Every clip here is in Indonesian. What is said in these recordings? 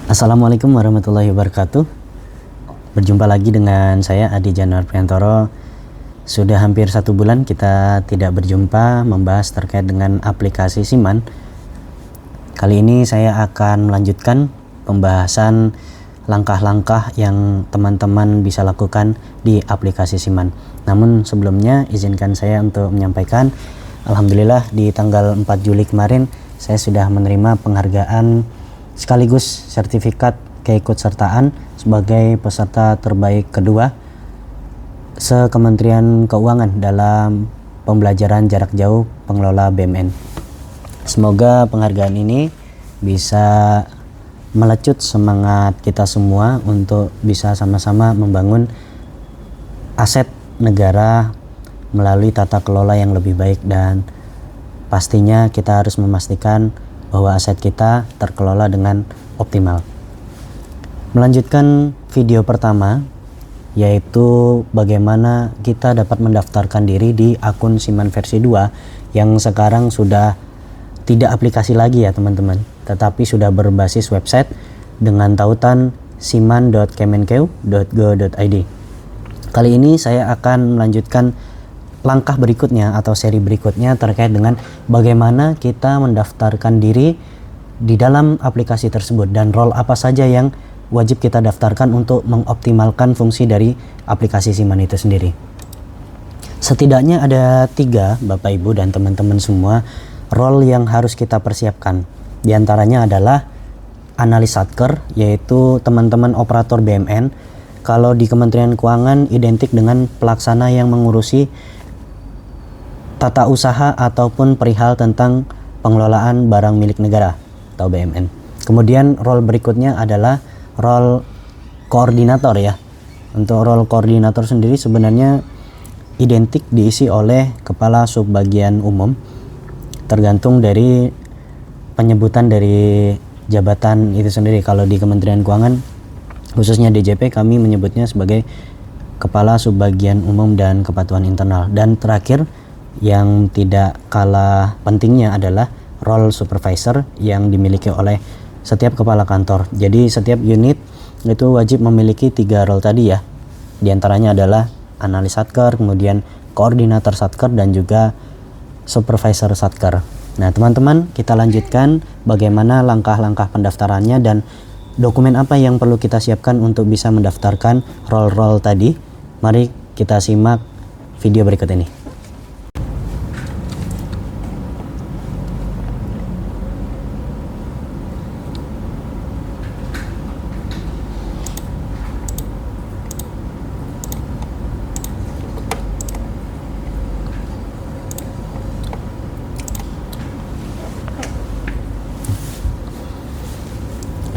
Assalamualaikum warahmatullahi wabarakatuh. Berjumpa lagi dengan saya Adi Januar Priantoro. Sudah hampir 1 bulan kita tidak berjumpa membahas terkait dengan aplikasi Siman. Kali ini saya akan melanjutkan pembahasan langkah-langkah yang teman-teman bisa lakukan di aplikasi Siman. Namun sebelumnya izinkan saya untuk menyampaikan, alhamdulillah di tanggal 4 Juli kemarin saya sudah menerima penghargaan sekaligus sertifikat keikutsertaan sebagai peserta terbaik kedua se-Kementerian Keuangan dalam pembelajaran jarak jauh pengelola BUMN. Semoga penghargaan ini bisa melecut semangat kita semua untuk bisa sama-sama membangun aset negara melalui tata kelola yang lebih baik, dan pastinya kita harus memastikan bahwa aset kita terkelola dengan optimal. Melanjutkan video pertama, yaitu bagaimana kita dapat mendaftarkan diri di akun Siman versi 2 yang sekarang sudah tidak aplikasi lagi ya teman-teman, tetapi sudah berbasis website dengan tautan siman.kemenkeu.go.id. Kali ini saya akan melanjutkan langkah berikutnya atau seri berikutnya terkait dengan bagaimana kita mendaftarkan diri di dalam aplikasi tersebut dan role apa saja yang wajib kita daftarkan untuk mengoptimalkan fungsi dari aplikasi Siman itu sendiri. Setidaknya ada 3, Bapak Ibu dan teman-teman semua, role yang harus kita persiapkan. Di antaranya adalah analis satker, yaitu teman-teman operator BUMN. Kalau di Kementerian Keuangan identik dengan pelaksana yang mengurusi tata usaha ataupun perihal tentang pengelolaan barang milik negara atau BUMN. Kemudian role berikutnya adalah role koordinator ya. Untuk role koordinator sendiri sebenarnya identik diisi oleh kepala subbagian umum, tergantung dari penyebutan dari jabatan itu sendiri. Kalau di Kementerian Keuangan khususnya DJP kami menyebutnya sebagai kepala subbagian umum dan kepatuhan internal. Dan terakhir yang tidak kalah pentingnya adalah role supervisor yang dimiliki oleh setiap kepala kantor. Jadi setiap unit itu wajib memiliki 3 role tadi ya. Di antaranya adalah analis satker, kemudian koordinator satker, dan juga supervisor satker. Nah teman-teman, kita lanjutkan bagaimana langkah-langkah pendaftarannya dan dokumen apa yang perlu kita siapkan untuk bisa mendaftarkan role-role tadi. Mari kita simak video berikut ini.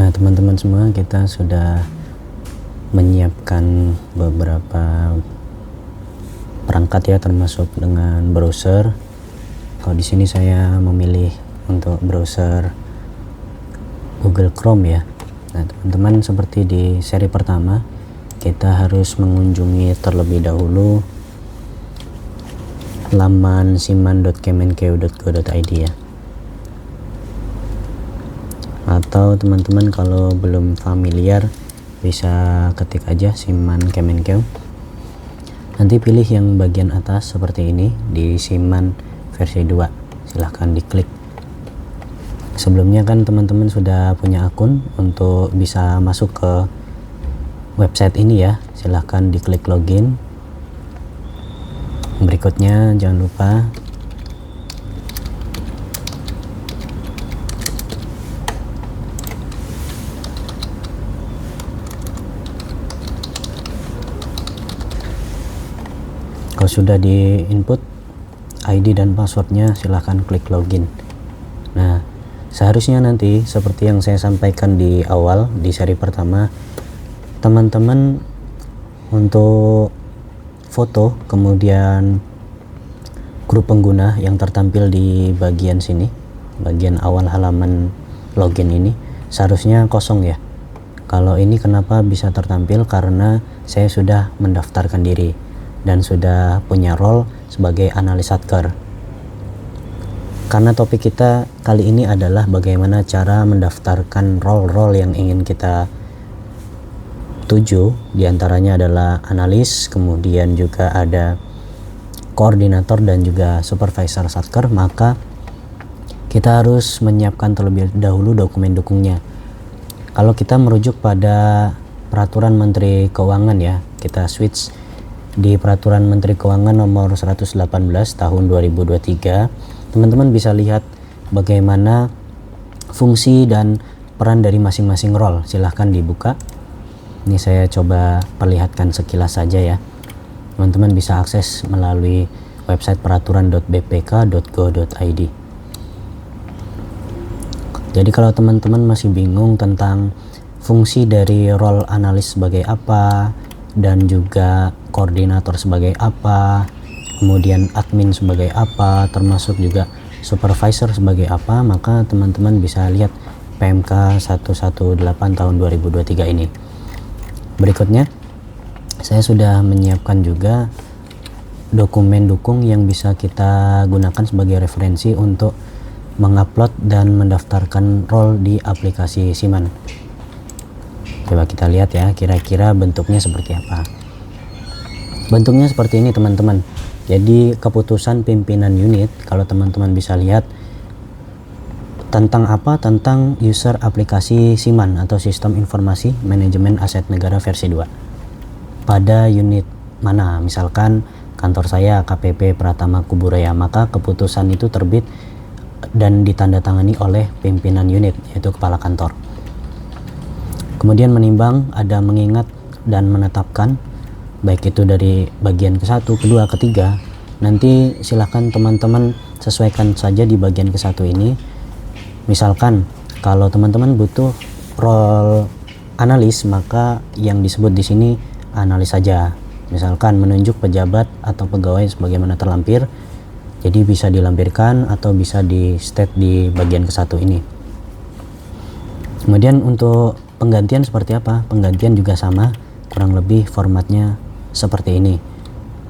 Nah teman-teman semua, kita sudah menyiapkan beberapa perangkat ya, termasuk dengan browser. Kalau di sini saya memilih untuk browser Google Chrome ya. Nah teman-teman, seperti di seri pertama kita harus mengunjungi terlebih dahulu laman siman.kemenkeu.go.id ya. Atau teman-teman kalau belum familiar bisa ketik aja Siman Kemenkeu. Nanti pilih yang bagian atas seperti ini di Siman versi 2, silahkan diklik. Sebelumnya kan teman-teman sudah punya akun, untuk bisa masuk ke website ini ya silahkan diklik login. Berikutnya jangan lupa kalau sudah di input ID dan passwordnya silahkan klik login. Nah seharusnya nanti seperti yang saya sampaikan di awal di seri pertama, teman-teman untuk foto kemudian grup pengguna yang tertampil di bagian sini, bagian awal halaman login ini seharusnya kosong ya. Kalau ini kenapa bisa tertampil, karena saya sudah mendaftarkan diri dan sudah punya role sebagai analis satker. Karena topik kita kali ini adalah bagaimana cara mendaftarkan role-role yang ingin kita tuju. Di antaranya adalah analis, kemudian juga ada koordinator dan juga supervisor satker. Maka kita harus menyiapkan terlebih dahulu dokumen dukungnya. Kalau kita merujuk pada peraturan Menteri Keuangan ya, kita switch di peraturan Menteri Keuangan nomor 118 tahun 2023. Teman-teman bisa lihat bagaimana fungsi dan peran dari masing-masing role. Silahkan dibuka. Ini saya coba perlihatkan sekilas saja ya. Teman-teman bisa akses melalui website peraturan.bpk.go.id. Jadi kalau teman-teman masih bingung tentang fungsi dari role analis sebagai apa, dan juga koordinator sebagai apa, kemudian admin sebagai apa, termasuk juga supervisor sebagai apa, maka teman-teman bisa lihat PMK 118 tahun 2023 ini. Berikutnya, saya sudah menyiapkan juga dokumen dukung yang bisa kita gunakan sebagai referensi untuk mengupload dan mendaftarkan role di aplikasi Siman. Coba kita lihat ya, kira-kira bentuknya seperti apa. Bentuknya seperti ini teman-teman. Jadi keputusan pimpinan unit, kalau teman-teman bisa lihat tentang apa, tentang user aplikasi Siman atau Sistem Informasi Manajemen Aset Negara versi 2. Pada unit mana, misalkan kantor saya KPP Pratama Kuburaya, maka keputusan itu terbit dan ditandatangani oleh pimpinan unit, yaitu kepala kantor. Kemudian menimbang, ada mengingat dan menetapkan, baik itu dari bagian ke-1, kedua, ketiga. Nanti silahkan teman-teman sesuaikan saja di bagian ke-1 ini. Misalkan kalau teman-teman butuh role analis, maka yang disebut di sini analis saja. Misalkan menunjuk pejabat atau pegawai sebagaimana terlampir, jadi bisa dilampirkan atau bisa di state di bagian ke-1 ini. Kemudian untuk penggantian seperti apa? Penggantian juga sama, kurang lebih formatnya seperti ini.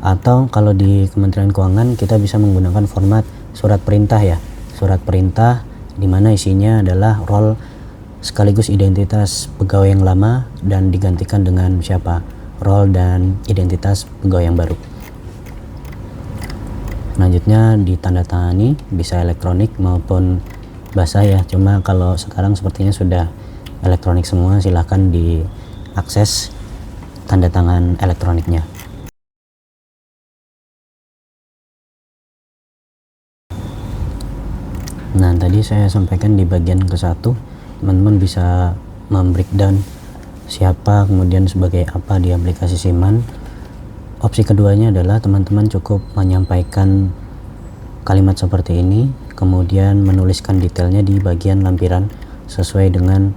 Atau kalau di Kementerian Keuangan kita bisa menggunakan format surat perintah ya. Surat perintah di mana isinya adalah role sekaligus identitas pegawai yang lama dan digantikan dengan siapa? Role dan identitas pegawai yang baru. Selanjutnya ditandatangani, bisa elektronik maupun basah ya. Cuma kalau sekarang sepertinya sudah elektronik semua, silahkan diakses tanda tangan elektroniknya. Nah, tadi saya sampaikan di bagian ke-1, teman-teman bisa membreakdown siapa kemudian sebagai apa di aplikasi Siman. Opsi keduanya adalah teman-teman cukup menyampaikan kalimat seperti ini, kemudian menuliskan detailnya di bagian lampiran sesuai dengan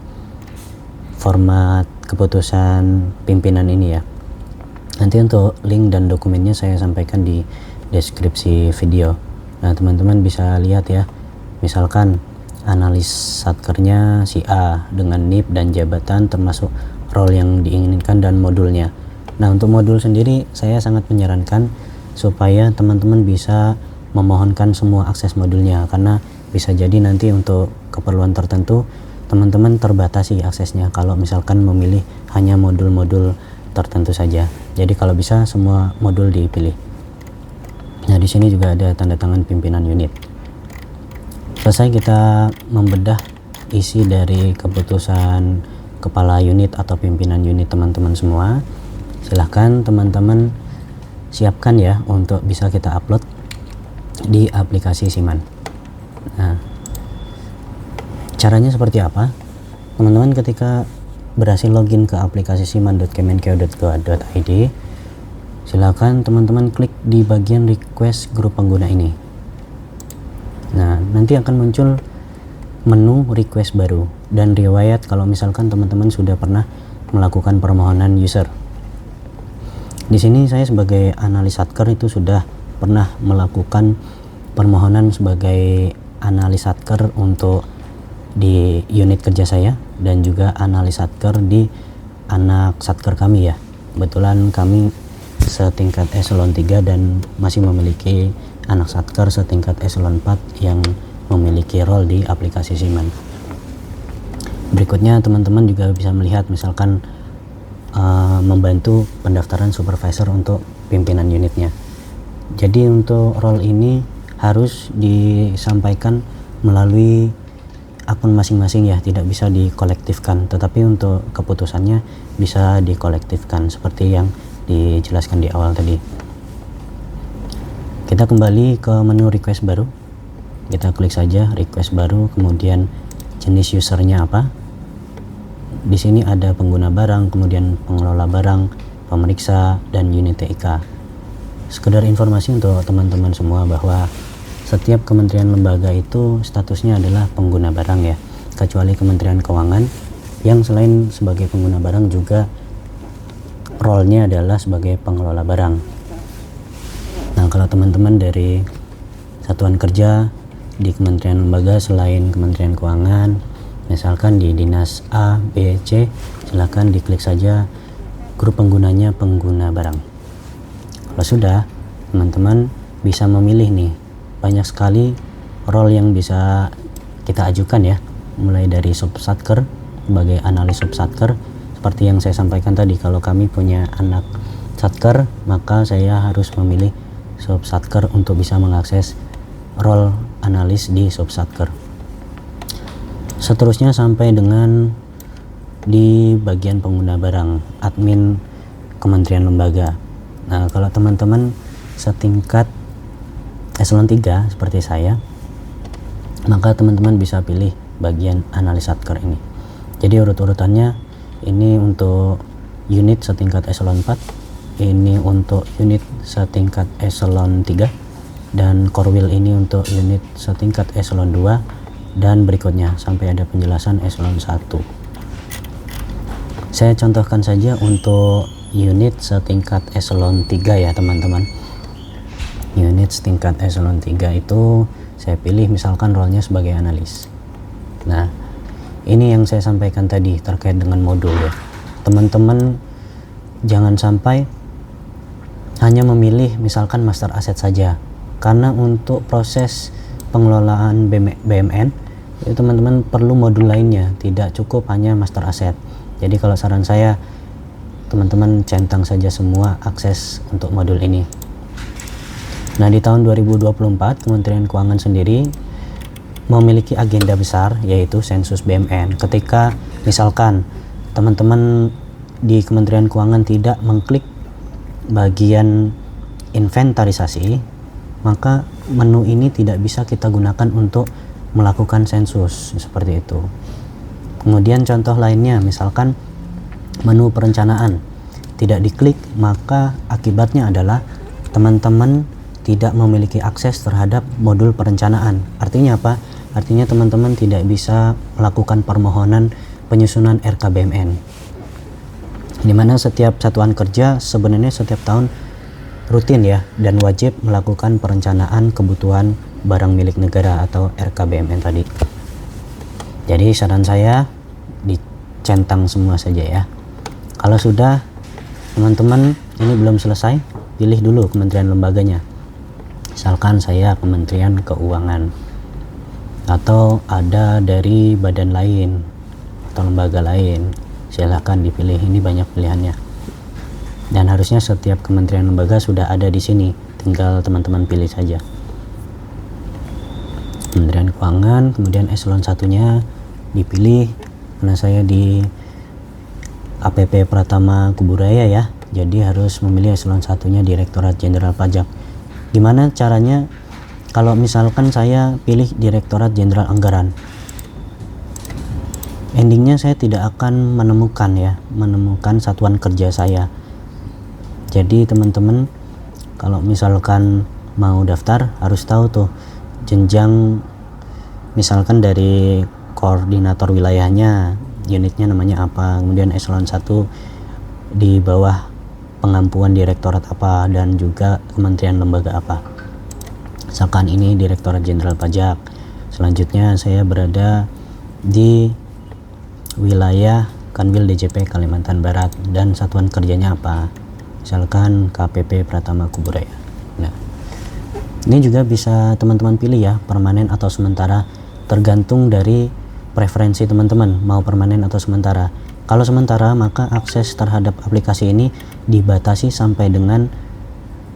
format keputusan pimpinan ini ya. Nanti untuk link dan dokumennya saya sampaikan di deskripsi video. Nah, teman-teman bisa lihat ya, misalkan analis satkernya si A dengan NIP dan jabatan termasuk role yang diinginkan dan modulnya. Nah, untuk modul sendiri saya sangat menyarankan supaya teman-teman bisa memohonkan semua akses modulnya, karena bisa jadi nanti untuk keperluan tertentu teman-teman terbatasi aksesnya kalau misalkan memilih hanya modul-modul tertentu saja. Jadi kalau bisa semua modul dipilih. Nah, di sini juga ada tanda tangan pimpinan unit. Selesai kita membedah isi dari keputusan kepala unit atau pimpinan unit teman-teman semua. Silahkan teman-teman siapkan ya untuk bisa kita upload di aplikasi Siman. Nah, caranya seperti apa? Teman-teman ketika berhasil login ke aplikasi siman.kemenkeu.go.id, silakan teman-teman klik di bagian request grup pengguna ini. Nah, nanti akan muncul menu request baru dan riwayat kalau misalkan teman-teman sudah pernah melakukan permohonan user. Di sini saya sebagai analis satker itu sudah pernah melakukan permohonan sebagai analis satker untuk di unit kerja saya dan juga analis satker di anak satker kami ya. Kebetulan kami setingkat eselon 3 dan masih memiliki anak satker setingkat eselon 4 yang memiliki role di aplikasi Siemens. Berikutnya teman-teman juga bisa melihat misalkan membantu pendaftaran supervisor untuk pimpinan unitnya. Jadi untuk role ini harus disampaikan melalui akun masing-masing ya, tidak bisa dikolektifkan, tetapi untuk keputusannya bisa dikolektifkan seperti yang dijelaskan di awal tadi. Kita kembali ke menu request baru, kita klik saja request baru, kemudian jenis usernya apa. Di sini ada pengguna barang, kemudian pengelola barang, pemeriksa, dan unit TIK. Sekedar informasi untuk teman-teman semua bahwa setiap kementerian lembaga itu statusnya adalah pengguna barang ya, kecuali Kementerian Keuangan yang selain sebagai pengguna barang juga role-nya adalah sebagai pengelola barang. Nah, kalau teman-teman dari satuan kerja di kementerian lembaga selain Kementerian Keuangan, misalkan di dinas A, B, C, silakan diklik saja grup penggunanya pengguna barang. Kalau sudah, teman-teman bisa memilih nih, banyak sekali role yang bisa kita ajukan ya, mulai dari subsatker sebagai analis subsatker, seperti yang saya sampaikan tadi, kalau kami punya anak satker maka saya harus memilih subsatker untuk bisa mengakses role analis di subsatker. Seterusnya sampai dengan di bagian pengguna barang, admin kementerian lembaga. Nah, kalau teman-teman setingkat eselon 3 seperti saya, maka teman-teman bisa pilih bagian analis satker ini. Jadi urut-urutannya ini untuk unit setingkat eselon 4, ini untuk unit setingkat eselon 3, dan korwil ini untuk unit setingkat eselon 2, dan berikutnya sampai ada penjelasan eselon 1. Saya contohkan saja untuk unit setingkat eselon 3 ya teman-teman. Unit setingkat eselon 3 itu saya pilih misalkan role-nya sebagai analis. Nah, ini yang saya sampaikan tadi terkait dengan modul ya. Teman-teman jangan sampai hanya memilih misalkan master aset saja, karena untuk proses pengelolaan BMN itu teman-teman perlu modul lainnya, tidak cukup hanya master aset. Jadi kalau saran saya, teman-teman centang saja semua akses untuk modul ini. Nah, di tahun 2024 Kementerian Keuangan sendiri memiliki agenda besar, yaitu sensus BMN. Ketika misalkan teman-teman di Kementerian Keuangan tidak mengklik bagian inventarisasi, maka menu ini tidak bisa kita gunakan untuk melakukan sensus seperti itu. Kemudian contoh lainnya, misalkan menu perencanaan tidak diklik, maka akibatnya adalah teman-teman tidak memiliki akses terhadap modul perencanaan. Artinya apa? Artinya teman-teman tidak bisa melakukan permohonan penyusunan RKBMN, di mana setiap satuan kerja sebenarnya setiap tahun rutin ya dan wajib melakukan perencanaan kebutuhan barang milik negara atau RKBMN tadi. Jadi saran saya dicentang semua saja ya. Kalau sudah teman-teman ini belum selesai, pilih dulu kementerian lembaganya. Misalkan saya Kementerian Keuangan, atau ada dari badan lain atau lembaga lain, silahkan dipilih. Ini banyak pilihannya, dan harusnya setiap kementerian lembaga sudah ada di sini, tinggal teman-teman pilih saja. Kementerian Keuangan, kemudian eselon satunya dipilih, karena saya di APP Pratama Kuburaya ya, jadi harus memilih eselon satunya Direktorat Jenderal Pajak. Gimana caranya kalau misalkan saya pilih Direktorat Jenderal Anggaran? Endingnya saya tidak akan menemukan satuan kerja saya. Jadi teman-teman kalau misalkan mau daftar harus tahu tuh jenjang, misalkan dari koordinator wilayahnya, unitnya namanya apa, kemudian eselon 1 di bawah pengampuan direktorat apa, dan juga kementerian lembaga apa. Misalkan ini Direktorat Jenderal Pajak, selanjutnya saya berada di wilayah Kanwil DJP Kalimantan Barat dan satuan kerjanya apa, misalkan KPP Pratama Kuburaya. Nah, Ini juga bisa teman-teman pilih ya, permanen atau sementara, tergantung dari preferensi teman-teman mau permanen atau sementara. Kalau sementara maka akses terhadap aplikasi ini dibatasi sampai dengan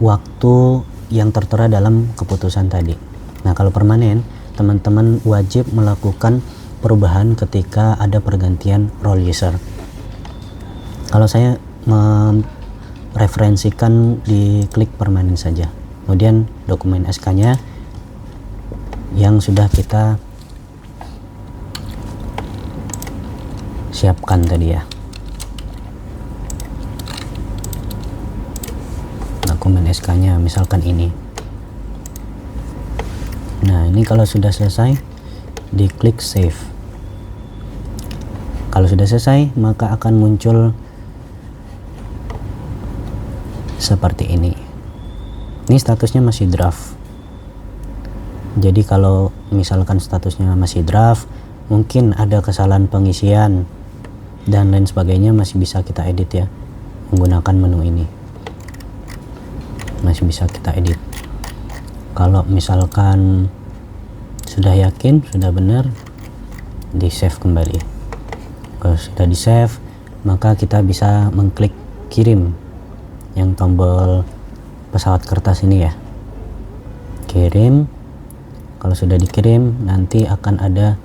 waktu yang tertera dalam keputusan tadi. Nah, kalau permanen, teman-teman wajib melakukan perubahan ketika ada pergantian role user. Kalau saya mereferensikan di klik permanen saja. Kemudian dokumen SK-nya yang sudah kita siapkan tadi ya. Dokumen SK-nya misalkan ini. Nah, ini kalau sudah selesai, diklik save. Kalau sudah selesai, maka akan muncul seperti ini. Ini statusnya masih draft. Jadi kalau misalkan statusnya masih draft, mungkin ada kesalahan pengisian dan lain sebagainya, masih bisa kita edit ya menggunakan menu ini. Masih bisa kita edit. Kalau misalkan sudah yakin, sudah benar, di save kembali. Kalau sudah di save, maka kita bisa mengklik kirim yang tombol pesawat kertas ini ya, kirim. Kalau sudah dikirim, nanti akan ada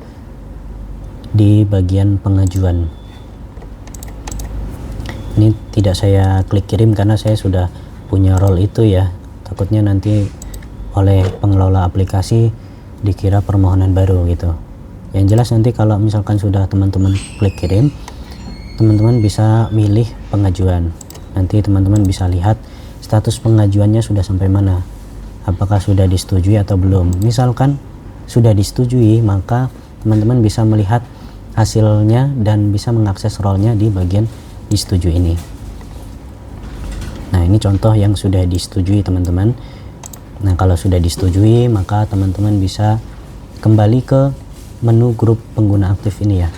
di bagian pengajuan. Ini tidak saya klik kirim karena saya sudah punya role itu ya, takutnya nanti oleh pengelola aplikasi dikira permohonan baru gitu. Yang jelas nanti kalau misalkan sudah teman-teman klik kirim, teman-teman bisa milih pengajuan. Nanti teman-teman bisa lihat status pengajuannya sudah sampai mana, apakah sudah disetujui atau belum. Misalkan sudah disetujui, maka teman-teman bisa melihat hasilnya dan bisa mengakses role-nya di bagian disetujui ini. Nah, ini contoh yang sudah disetujui teman-teman. Nah, kalau sudah disetujui, maka teman-teman bisa kembali ke menu grup pengguna aktif ini ya,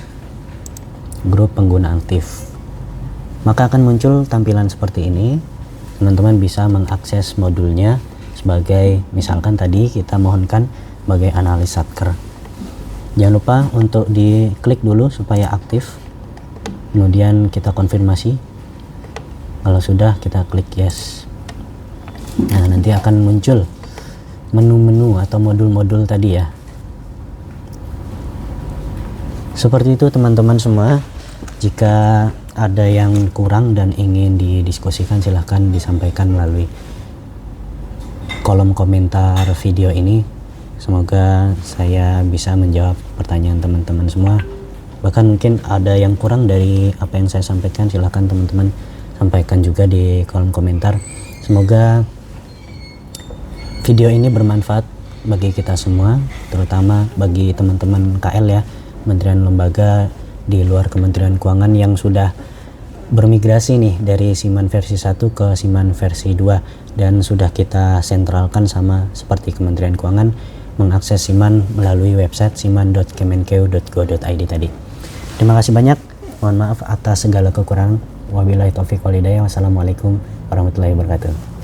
grup pengguna aktif. Maka akan muncul tampilan seperti ini. Teman-teman bisa mengakses modulnya sebagai, misalkan tadi kita mohonkan sebagai analis satker. Jangan lupa untuk diklik dulu supaya aktif, kemudian kita konfirmasi. Kalau sudah, kita klik yes. Nah, nanti akan muncul menu-menu atau modul-modul tadi ya. Seperti itu teman-teman semua. Jika ada yang kurang dan ingin didiskusikan, silahkan disampaikan melalui kolom komentar video ini. Semoga saya bisa menjawab pertanyaan teman-teman semua. Bahkan mungkin ada yang kurang dari apa yang saya sampaikan, silahkan teman-teman sampaikan juga di kolom komentar. Semoga video ini bermanfaat bagi kita semua, terutama bagi teman-teman KL ya, Kementerian Lembaga di luar Kementerian Keuangan yang sudah bermigrasi nih dari Siman versi 1 ke Siman versi 2, dan sudah kita sentralkan sama seperti Kementerian Keuangan, mengakses Siman melalui website siman.kemenkeu.go.id tadi. Terima kasih banyak, mohon maaf atas segala kekurangan. Wabillahi taufiq wal hidayah. Wassalamualaikum warahmatullahi wabarakatuh.